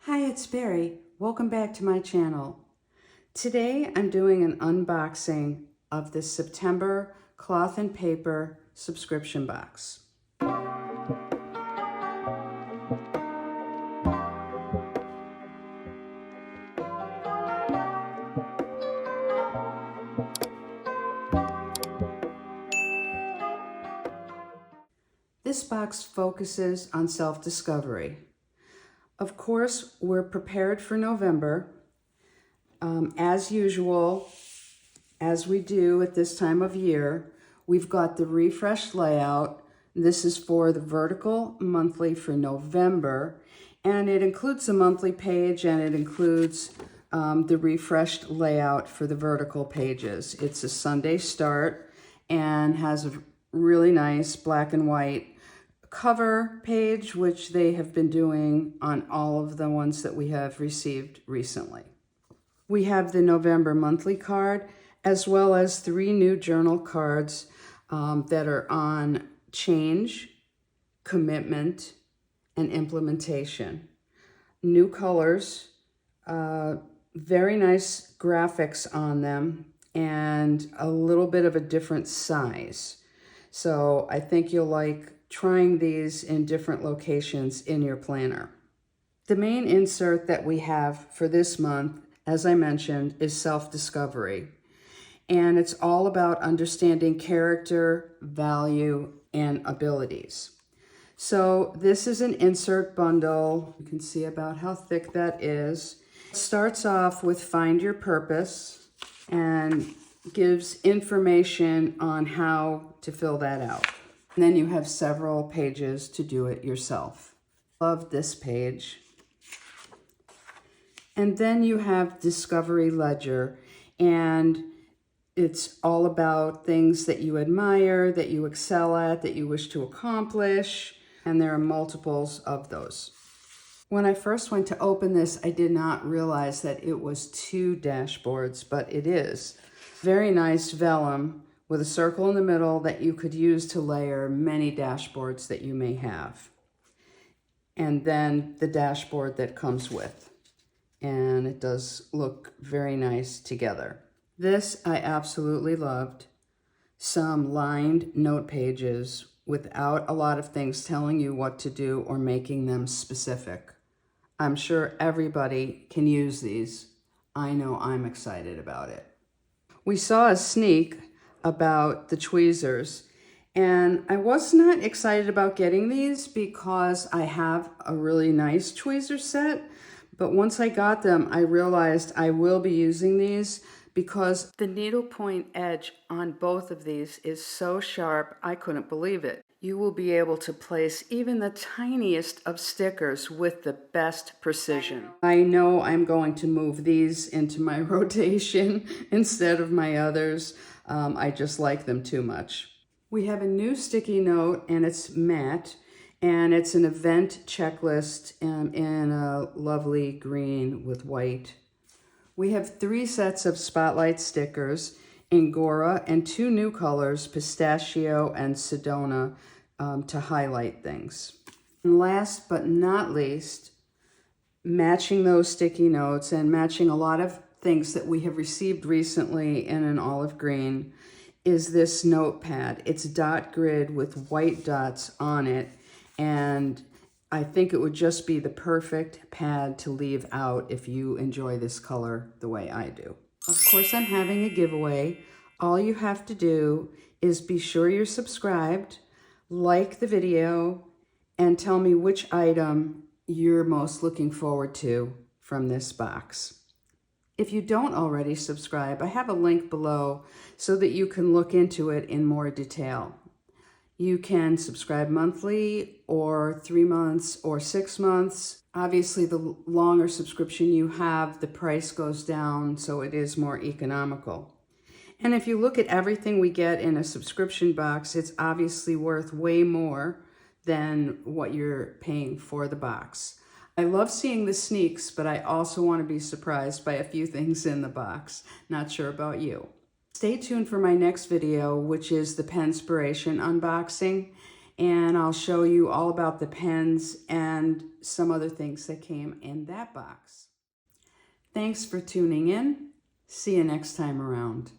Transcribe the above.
Hi, it's Barry. Welcome back to my channel. Today I'm doing an unboxing of the September cloth and paper subscription box. This box focuses on self-discovery. Of course, we're prepared for November. As usual, as we do at this time of year, we've got the refreshed layout. This is for the vertical monthly for November, and it includes the monthly page and it includes the refreshed layout for the vertical pages. It's a Sunday start and has a really nice black and white cover page, which they have been doing on all of the ones that we have received recently. We have the November monthly card, as well as 3 new journal cards that are on change, commitment, and implementation. New colors, very nice graphics on them, and a little bit of a different size. So I think you'll like trying these in different locations in your planner. The main insert that we have for this month, as I mentioned, is self-discovery. And it's all about understanding character, value, and abilities. So this is an insert bundle. You can see about how thick that is. It starts off with Find Your Purpose and gives information on how to fill that out. And then you have several pages to do it yourself. Love this page. And then you have Discovery Ledger, and it's all about things that you admire, that you excel at, that you wish to accomplish, and there are multiples of those. When I first went to open this, I did not realize that it was 2 dashboards, but it is. Very nice vellum with a circle in the middle that you could use to layer many dashboards that you may have. And then the dashboard that comes with. And it does look very nice together. This I absolutely loved. Some lined note pages without a lot of things telling you what to do or making them specific. I'm sure everybody can use these. I know I'm excited about it. We saw a sneak about the tweezers, and I was not excited about getting these because I have a really nice tweezer set, but once I got them, I realized I will be using these because the needlepoint edge on both of these is so sharp, I couldn't believe it. You will be able to place even the tiniest of stickers with the best precision. I know I'm going to move these into my rotation instead of my others. I just like them too much. We have a new sticky note, and it's matte, and it's an event checklist in a lovely green with white. We have 3 sets of spotlight stickers, Angora, and 2 new colors, Pistachio and Sedona, to highlight things. And last but not least, matching those sticky notes and matching a lot of things that we have received recently in an olive green is this notepad. It's dot grid with white dots on it, and I think it would just be the perfect pad to leave out if you enjoy this color the way I do. Of course, I'm having a giveaway. All you have to do is be sure you're subscribed, like the video, and tell me which item you're most looking forward to from this box. If you don't already subscribe, I have a link below so that you can look into it in more detail. You can subscribe monthly or 3 months or 6 months. Obviously, the longer subscription you have, the price goes down, so it is more economical. And if you look at everything we get in a subscription box, it's obviously worth way more than what you're paying for the box. I love seeing the sneaks, but I also want to be surprised by a few things in the box. Not sure about you. Stay tuned for my next video, which is the Penspiration unboxing. and I'll show you all about the pens and some other things that came in that box. Thanks for tuning in. See you next time around.